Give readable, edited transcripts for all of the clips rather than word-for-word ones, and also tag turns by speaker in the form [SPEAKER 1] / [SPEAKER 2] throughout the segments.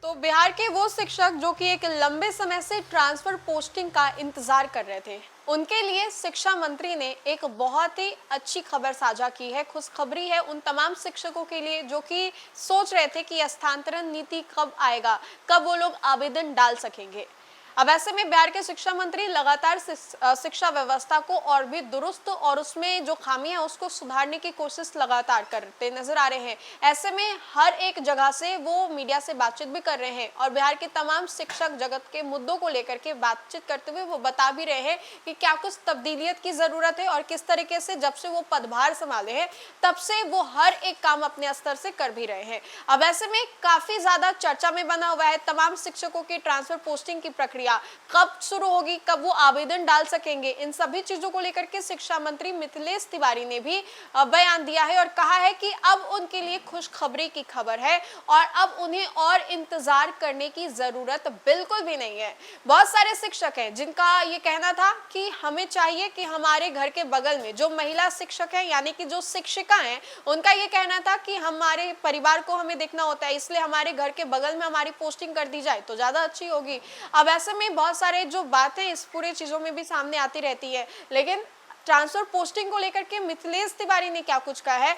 [SPEAKER 1] तो बिहार के वो शिक्षक जो कि एक लंबे समय से ट्रांसफर पोस्टिंग का इंतजार कर रहे थे, उनके लिए शिक्षा मंत्री ने एक बहुत ही अच्छी खबर साझा की है। खुशखबरी है उन तमाम शिक्षकों के लिए जो कि सोच रहे थे कि स्थानांतरण नीति कब आएगा, कब वो लोग आवेदन डाल सकेंगे। अब ऐसे में बिहार के शिक्षा मंत्री लगातार शिक्षा व्यवस्था को और भी दुरुस्त और उसमें जो खामियां हैं उसको सुधारने की कोशिश लगातार करते नजर आ रहे हैं। ऐसे में हर एक जगह से वो मीडिया से बातचीत भी कर रहे हैं और बिहार के तमाम शिक्षक जगत के मुद्दों को लेकर के बातचीत करते हुए वो बता भी रहे हैं कि क्या कुछ तब्दीलियत की जरूरत है और किस तरीके से जब से वो पदभार संभाले हैं तब से वो हर एक काम अपने स्तर से कर भी रहे हैं। अब ऐसे में काफी ज्यादा चर्चा में बना हुआ है तमाम शिक्षकों की ट्रांसफर पोस्टिंग की प्रक्रिया कब शुरू होगी, कब वो आवेदन डाल सकेंगे। इन सभी चीजों को लेकर के शिक्षा मंत्री मिथिलेश तिवारी ने भी बयान दिया है और कहा है कि अब उनके लिए खुशखबरी की खबर है और अब उन्हें और इंतजार करने की जरूरत बिल्कुल भी नहीं है। बहुत सारे शिक्षक हैं जिनका ये कहना था कि हमें चाहिए कि हमारे घर के बगल में जो महिला शिक्षक है यानी कि जो शिक्षिका हैं, उनका ये कहना था कि हमारे परिवार को हमें देखना होता है, इसलिए हमारे घर के बगल में हमारी पोस्टिंग कर दी जाए तो ज्यादा अच्छी होगी। अब ऐसे में बहुत सारे जो बातें इस पूरे चीजों में भी सामने आती रहती है, लेकिन ट्रांसफर पोस्टिंग को लेकर के मिथिलेश तिवारी ने क्या कुछ कहा है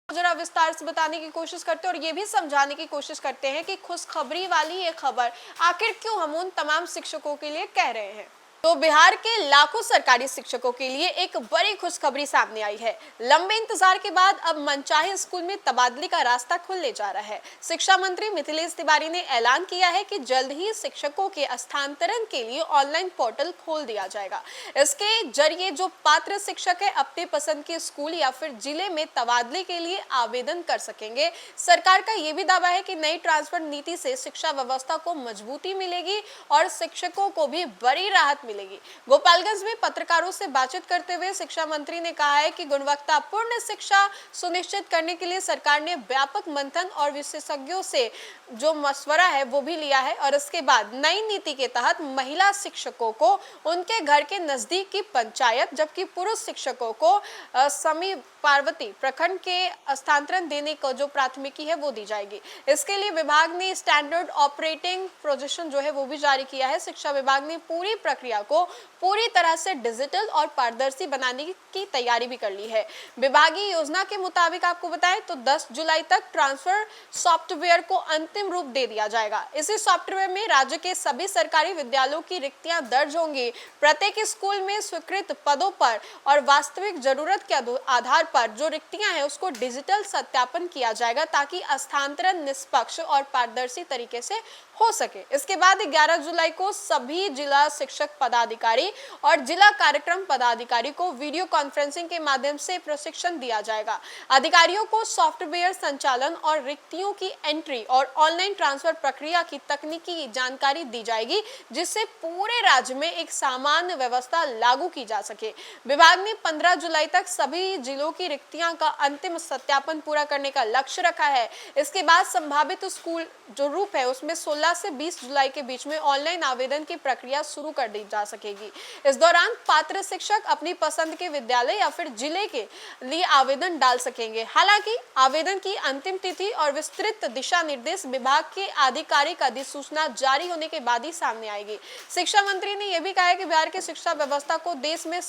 [SPEAKER 1] जरा विस्तार से बताने की कोशिश करते हैं और ये भी समझाने की कोशिश करते हैं कि खुशखबरी वाली ये खबर आखिर क्यों हम उन तमाम शिक्षकों के लिए कह रहे हैं। तो बिहार के लाखों सरकारी शिक्षकों के लिए एक बड़ी खुशखबरी सामने आई है। लंबे इंतजार के बाद अब मनचाहे स्कूल में तबादले का रास्ता खुलने जा रहा है। शिक्षा मंत्री मिथिलेश तिवारी ने ऐलान किया है कि जल्द ही शिक्षकों के स्थानांतरण के लिए ऑनलाइन पोर्टल खोल दिया जाएगा। इसके जरिए जो पात्र शिक्षक है अपने पसंद के स्कूल या फिर जिले में तबादले के लिए आवेदन कर सकेंगे। सरकार का यह भी दावा है कि नई ट्रांसफर नीति से शिक्षा व्यवस्था को मजबूती मिलेगी और शिक्षकों को भी बड़ी राहत मिलेगी। गोपालगंज में पत्रकारों से बातचीत करते हुए शिक्षा मंत्री ने कहा है कि गुणवत्तापूर्ण शिक्षा सुनिश्चित करने के लिए सरकार ने व्यापक मंथन और विशेषज्ञों से जो मशवरा है वो भी लिया है और इसके बाद नई नीति के तहत महिला शिक्षकों को उनके घर के नजदीक की पंचायत जबकि पुरुष शिक्षकों को समीप पार्वती प्रखंड के स्थानांतरण देने को जो प्राथमिकी है वो दी जाएगी। इसके लिए विभाग ने स्टैंडर्ड ऑपरेटिंग प्रोजेक्शन जो है वो भी जारी किया है। शिक्षा विभाग ने पूरी प्रक्रिया को पूरी तरह से डिजिटल और पारदर्शी बनाने की तैयारी भी कर ली है। विभागीय योजना के मुताबिक आपको बताएं तो 10 जुलाई तक ट्रांसफर सॉफ्टवेयर को अंतिम रूप दे दिया जाएगा। इसी सॉफ्टवेयर में राज्य के सभी सरकारी विद्यालयों की रिक्तियां दर्ज होंगी। प्रत्येक स्कूल में स्वीकृत पदों पर और वास्तविक जरूरत के आधार पर जो रिक्तियां हैं उसको डिजिटल सत्यापन किया जाएगा ताकि स्थानांतरण निष्पक्ष और पारदर्शी तरीके से हो सके। इसके बाद 11 जुलाई को सभी जिला शिक्षक पदाधिकारी और जिला कार्यक्रम पदाधिकारी को वीडियो कॉन्फ्रेंसिंग के माध्यम से प्रशिक्षण दिया जाएगा। अधिकारियों को सॉफ्टवेयर संचालन और रिक्तियों की एंट्री और ऑनलाइन ट्रांसफर प्रक्रिया की तकनीकी जानकारी दी जाएगी जिससे पूरे राज्य में एक सामान्य व्यवस्था लागू की जा सके। विभाग ने 15 जुलाई तक सभी जिलों की रिक्तियां का अंतिम सत्यापन पूरा करने का लक्ष्य रखा है। इसके बाद संभावित स्कूल जो रूप है उसमें 16 से 20 जुलाई के बीच में ऑनलाइन आवेदन की प्रक्रिया शुरू कर दी जा सकेगी। इस दौरान पात्र शिक्षक अपनी पसंद के विद्यालय या फिर जिले के लिए आवेदन डाल सकेंगे। हालांकि आवेदन की अंतिम तिथि और विस्तृत दिशा निर्देश विभाग के आधिकारिक अधिसूचना जारी होने के बाद ही सामने आएगी। शिक्षा मंत्री ने यह भी कहा है कि बिहार की शिक्षा व्यवस्था को देश में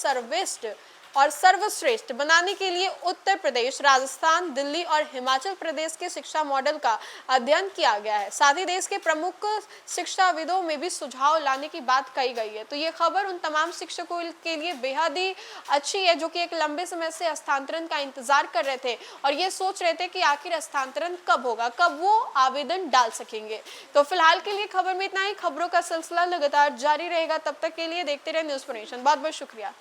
[SPEAKER 1] सर्वश्रेष्ठ बनाने के लिए उत्तर प्रदेश, राजस्थान, दिल्ली और हिमाचल प्रदेश के शिक्षा मॉडल का अध्ययन किया गया है। साथ ही देश के प्रमुख शिक्षाविदों में भी सुझाव लाने की बात कही गई है। तो ये खबर उन तमाम शिक्षकों के लिए बेहद ही अच्छी है जो कि एक लंबे समय से स्थानांतरण का इंतजार कर रहे थे और ये सोच रहे थे कि आखिर स्थानांतरण कब होगा, कब वो आवेदन डाल सकेंगे। तो फिलहाल के लिए खबर में इतना ही। खबरों का सिलसिला लगातार जारी रहेगा। तब तक के लिए देखते रहे न्यूज़ नेशन। बहुत बहुत शुक्रिया।